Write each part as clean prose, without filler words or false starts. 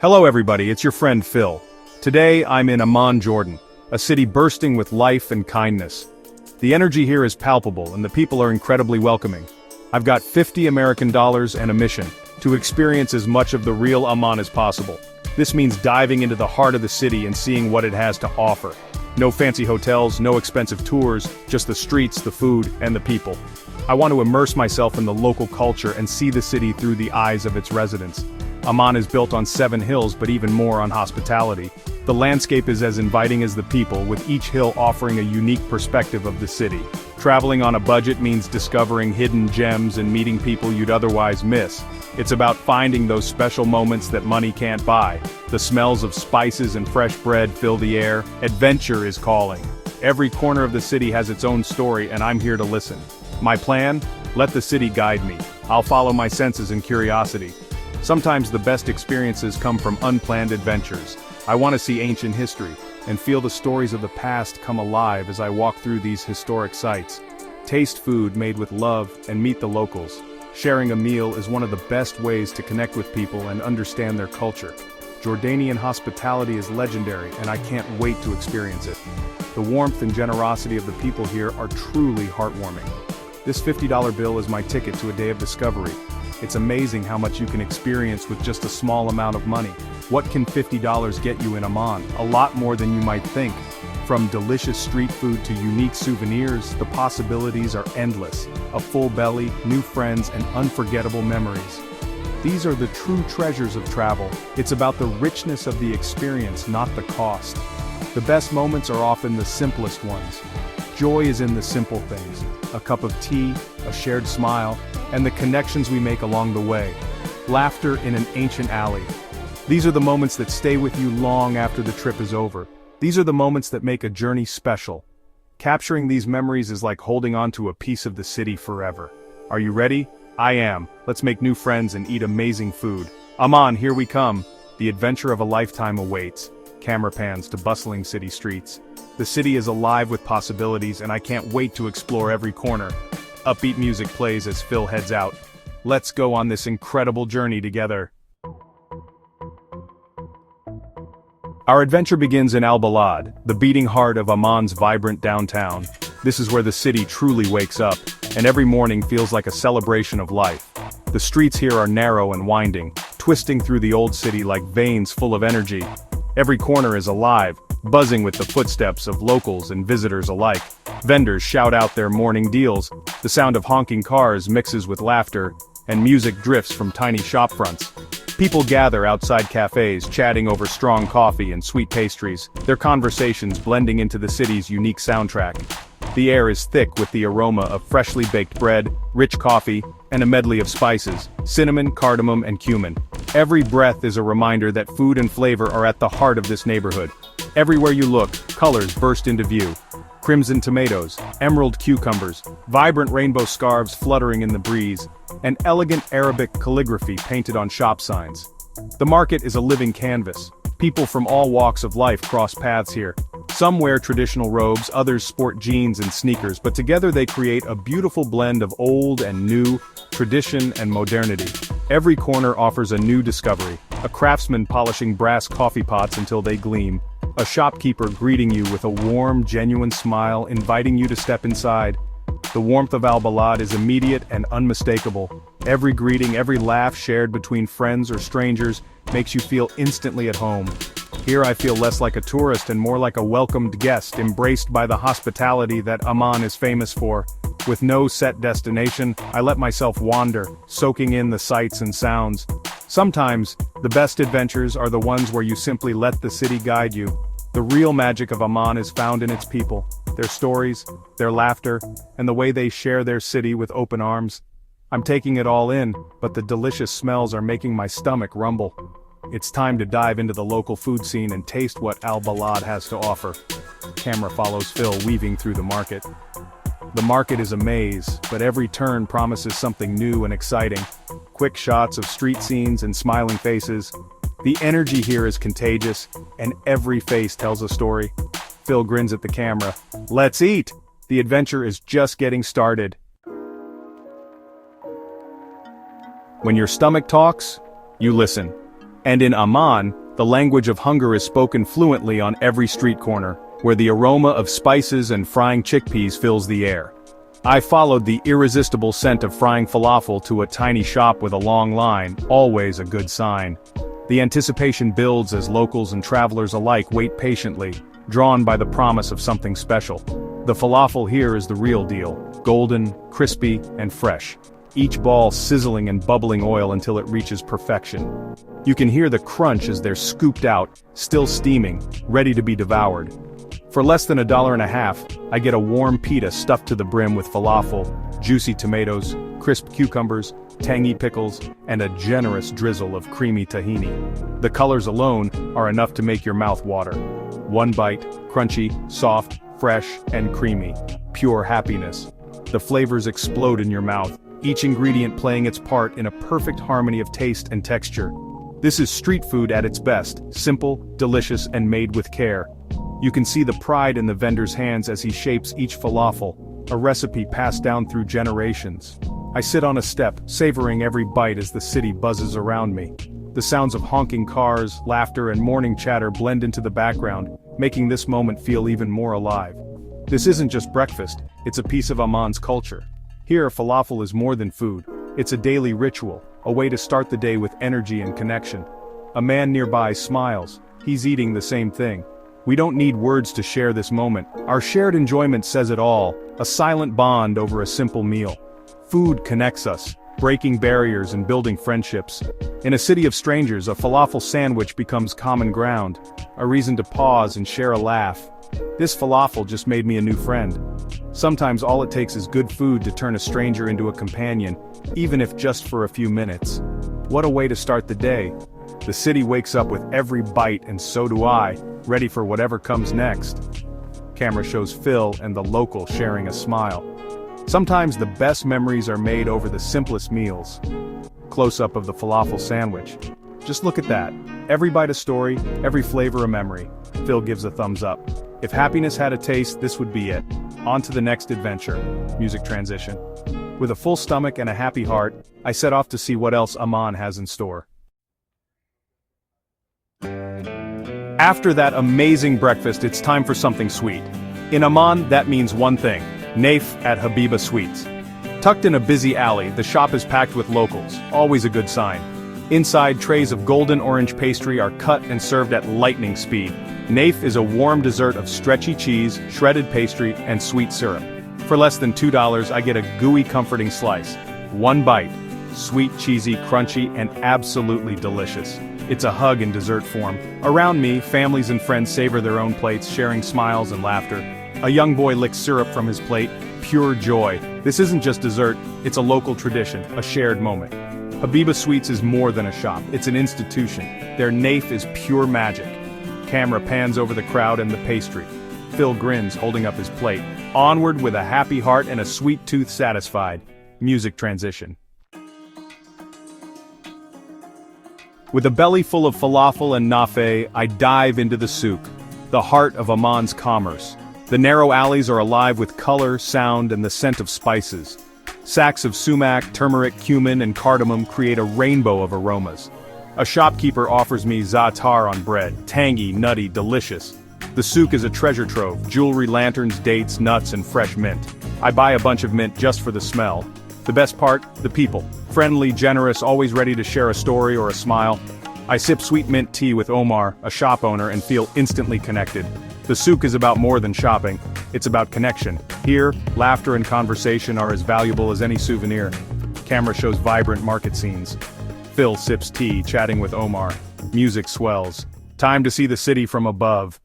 Hello everybody, it's your friend Phil. Today I'm in Amman, Jordan, a city bursting with life and kindness. The energy here is palpable and the people are incredibly welcoming. I've got $50 American and a mission to experience as much of the real Amman as possible. This means diving into the heart of the city and seeing what it has to offer. No fancy hotels, no expensive tours, just the streets, the food, and the people. I want to immerse myself in the local culture and see the city through the eyes of its residents. Amman is built on 7 hills, but even more on hospitality. The landscape is as inviting as the people, with each hill offering a unique perspective of the city. Traveling on a budget means discovering hidden gems and meeting people you'd otherwise miss. It's about finding those special moments that money can't buy. The smells of spices and fresh bread fill the air. Adventure is calling. Every corner of the city has its own story, and I'm here to listen. My plan? Let the city guide me. I'll follow my senses and curiosity. Sometimes the best experiences come from unplanned adventures. I want to see ancient history and feel the stories of the past come alive as I walk through these historic sites. Taste food made with love and meet the locals. Sharing a meal is one of the best ways to connect with people and understand their culture. Jordanian hospitality is legendary, and I can't wait to experience it. The warmth and generosity of the people here are truly heartwarming. This $50 bill is my ticket to a day of discovery. It's amazing how much you can experience with just a small amount of money. What can $50 get you in Amman? A lot more than you might think. From delicious street food to unique souvenirs, the possibilities are endless. A full belly, new friends, and unforgettable memories. These are the true treasures of travel. It's about the richness of the experience, not the cost. The best moments are often the simplest ones. Joy is in the simple things. A cup of tea, a shared smile, and the connections we make along the way. Laughter in an ancient alley. These are the moments that stay with you long after the trip is over. These are the moments that make a journey special. Capturing these memories is like holding on to a piece of the city forever. Are you ready? I am. Let's make new friends and eat amazing food. Amman, here we come. The adventure of a lifetime awaits. Camera pans to bustling city streets. The city is alive with possibilities, and I can't wait to explore every corner. Upbeat music plays as Phil heads out. Let's go on this incredible journey together. Our adventure begins in Al-Balad, the beating heart of Amman's vibrant downtown. This is where the city truly wakes up, and every morning feels like a celebration of life. The streets here are narrow and winding, twisting through the old city like veins full of energy. Every corner is alive, buzzing with the footsteps of locals and visitors alike. Vendors shout out their morning deals, the sound of honking cars mixes with laughter, and music drifts from tiny shop fronts. People gather outside cafes, chatting over strong coffee and sweet pastries, their conversations blending into the city's unique soundtrack. The air is thick with the aroma of freshly baked bread, rich coffee, and a medley of spices, cinnamon, cardamom, and cumin. Every breath is a reminder that food and flavor are at the heart of this neighborhood. Everywhere you look, colors burst into view. Crimson tomatoes, emerald cucumbers, vibrant rainbow scarves fluttering in the breeze, and elegant Arabic calligraphy painted on shop signs. The market is a living canvas. People from all walks of life cross paths here. Some wear traditional robes, others sport jeans and sneakers, but together they create a beautiful blend of old and new, tradition and modernity. Every corner offers a new discovery, a craftsman polishing brass coffee pots until they gleam, a shopkeeper greeting you with a warm, genuine smile, inviting you to step inside. The warmth of Al-Balad is immediate and unmistakable. Every greeting, every laugh shared between friends or strangers makes you feel instantly at home. Here I feel less like a tourist and more like a welcomed guest, embraced by the hospitality that Amman is famous for. With no set destination, I let myself wander, soaking in the sights and sounds. Sometimes, the best adventures are the ones where you simply let the city guide you. The real magic of Amman is found in its people, their stories, their laughter, and the way they share their city with open arms. I'm taking it all in, but the delicious smells are making my stomach rumble. It's time to dive into the local food scene and taste what Al-Balad has to offer. Camera follows Phil weaving through the market. The market is a maze, but every turn promises something new and exciting. Quick shots of street scenes and smiling faces. The energy here is contagious, and every face tells a story. Phil grins at the camera. Let's eat! The adventure is just getting started. When your stomach talks, you listen. And in Amman, the language of hunger is spoken fluently on every street corner, where the aroma of spices and frying chickpeas fills the air. I followed the irresistible scent of frying falafel to a tiny shop with a long line, always a good sign. The anticipation builds as locals and travelers alike wait patiently, drawn by the promise of something special. The falafel here is the real deal, golden, crispy, and fresh. Each ball sizzling and bubbling oil until it reaches perfection. You can hear the crunch as they're scooped out, still steaming, ready to be devoured. For less than $1.50, I get a warm pita stuffed to the brim with falafel, juicy tomatoes, crisp cucumbers, tangy pickles, and a generous drizzle of creamy tahini. The colors alone are enough to make your mouth water. One bite, crunchy, soft, fresh, and creamy. Pure happiness. The flavors explode in your mouth, each ingredient playing its part in a perfect harmony of taste and texture. This is street food at its best, simple, delicious, and made with care. You can see the pride in the vendor's hands as he shapes each falafel, a recipe passed down through generations. I sit on a step, savoring every bite as the city buzzes around me. The sounds of honking cars, laughter, and morning chatter blend into the background, making this moment feel even more alive. This isn't just breakfast, it's a piece of Amman's culture. Here, falafel is more than food. It's a daily ritual, a way to start the day with energy and connection. A man nearby smiles. He's eating the same thing. We don't need words to share this moment. Our shared enjoyment says it all, a silent bond over a simple meal. Food connects us, breaking barriers and building friendships. In a city of strangers, a falafel sandwich becomes common ground, a reason to pause and share a laugh. This falafel just made me a new friend. Sometimes all it takes is good food to turn a stranger into a companion, even if just for a few minutes. What a way to start the day. The city wakes up with every bite, and so do I, ready for whatever comes next. Camera shows Phil and the local sharing a smile. Sometimes the best memories are made over the simplest meals. Close-up of the falafel sandwich. Just look at that. Every bite a story, every flavor a memory. Phil gives a thumbs up. If happiness had a taste, this would be it. On to the next adventure. Music transition. With a full stomach and a happy heart, I set off to see what else Amman has in store. After that amazing breakfast, it's time for something sweet. In Amman, that means one thing: Naif at Habiba Sweets. Tucked in a busy alley, the shop is packed with locals, always a good sign. Inside, trays of golden orange pastry are cut and served at lightning speed. Naif is a warm dessert of stretchy cheese, shredded pastry, and sweet syrup. For less than $2, I get a gooey, comforting slice. One bite. Sweet, cheesy, crunchy, and absolutely delicious. It's a hug in dessert form. Around me, families and friends savor their own plates, sharing smiles and laughter. A young boy licks syrup from his plate. Pure joy. This isn't just dessert, it's a local tradition, a shared moment. Habiba Sweets is more than a shop, it's an institution. Their naif is pure magic. Camera pans over the crowd and the pastry. Phil grins, holding up his plate. Onward with a happy heart and a sweet tooth satisfied. Music transition. With a belly full of falafel and nafe, I dive into the souk, the heart of Amman's commerce. The narrow alleys are alive with color, sound, and the scent of spices. Sacks of sumac, turmeric, cumin, and cardamom create a rainbow of aromas. A shopkeeper offers me za'atar on bread, tangy, nutty, delicious. The souk is a treasure trove, jewelry, lanterns, dates, nuts, and fresh mint. I buy a bunch of mint just for the smell. The best part, the people. Friendly, generous, always ready to share a story or a smile. I sip sweet mint tea with Omar, a shop owner, and feel instantly connected. The souk is about more than shopping, it's about connection. Here, laughter and conversation are as valuable as any souvenir. Camera shows vibrant market scenes. Phil sips tea, chatting with Omar. Music swells. Time to see the city from above.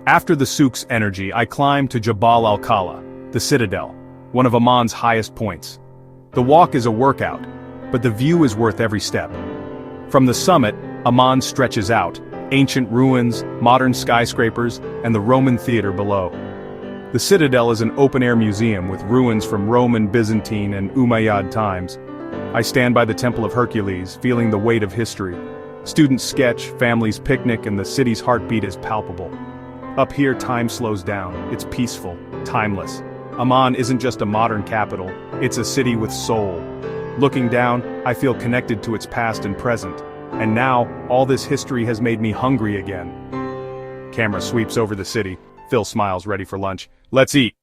After the souk's energy, I climb to Jabal al-Khala, the citadel, one of Amman's highest points. The walk is a workout, but the view is worth every step. From the summit, Amman stretches out, ancient ruins, modern skyscrapers, and the Roman theater below. The citadel is an open-air museum with ruins from Roman, Byzantine, and Umayyad times. I stand by the Temple of Hercules, feeling the weight of history. Students sketch, families picnic, and the city's heartbeat is palpable. Up here, time slows down. It's peaceful, timeless. Amman isn't just a modern capital, it's a city with soul. Looking down, I feel connected to its past and present. And now, all this history has made me hungry again. Camera sweeps over the city. Phil smiles, ready for lunch. Let's eat.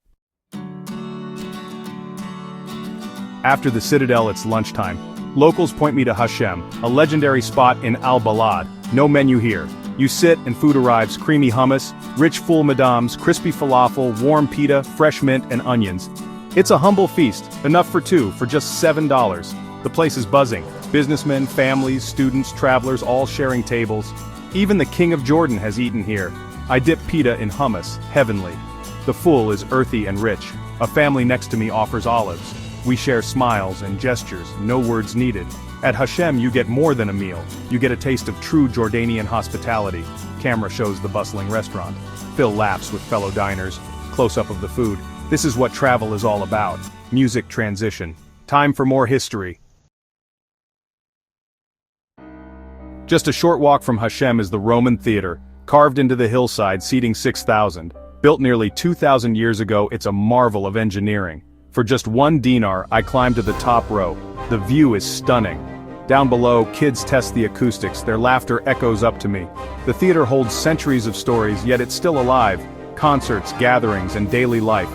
After the Citadel, it's lunchtime. Locals point me to Hashem, a legendary spot in Al-Balad. No menu here. You sit and food arrives: creamy hummus, rich full madams, crispy falafel, warm pita, fresh mint, and onions. It's a humble feast, enough for two, for just $7. The place is buzzing. Businessmen, families, students, travelers, all sharing tables. Even the King of Jordan has eaten here. I dip pita in hummus, heavenly. The full is earthy and rich. A family next to me offers olives. We share smiles and gestures, no words needed. At Hashem you get more than a meal. You get a taste of true Jordanian hospitality. Camera shows the bustling restaurant. Phil laughs with fellow diners. Close-up of the food. This is what travel is all about. Music transition. Time for more history. Just a short walk from Hashem is the Roman Theater, carved into the hillside seating 6,000. Built nearly 2,000 years ago, it's a marvel of engineering. For just 1 dinar, I climb to the top row. The view is stunning. Down below, kids test the acoustics, their laughter echoes up to me. The theater holds centuries of stories, yet it's still alive. Concerts, gatherings, and daily life.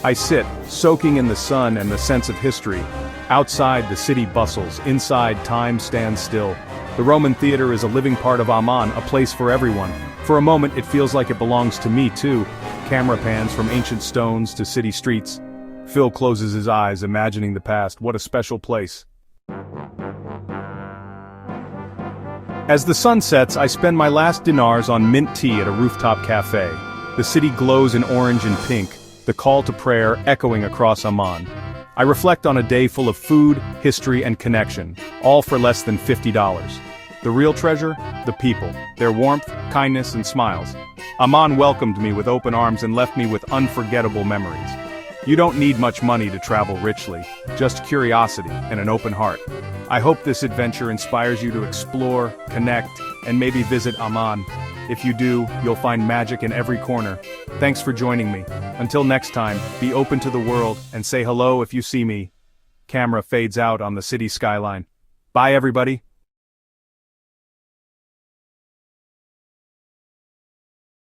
I sit, soaking in the sun and the sense of history. Outside, the city bustles. Inside, time stands still. The Roman theater is a living part of Amman, a place for everyone. For a moment, it feels like it belongs to me too. Camera pans from ancient stones to city streets. Phil closes his eyes, imagining the past. What a special place. As the sun sets, I spend my last dinars on mint tea at a rooftop cafe. The city glows in orange and pink, the call to prayer echoing across Amman. I reflect on a day full of food, history, and connection, all for less than $50. The real treasure? The people, their warmth, kindness, and smiles. Amman welcomed me with open arms and left me with unforgettable memories. You don't need much money to travel richly, just curiosity and an open heart. I hope this adventure inspires you to explore, connect, and maybe visit Amman. If you do, you'll find magic in every corner. Thanks for joining me. Until next time, be open to the world and say hello if you see me. Camera fades out on the city skyline. Bye everybody.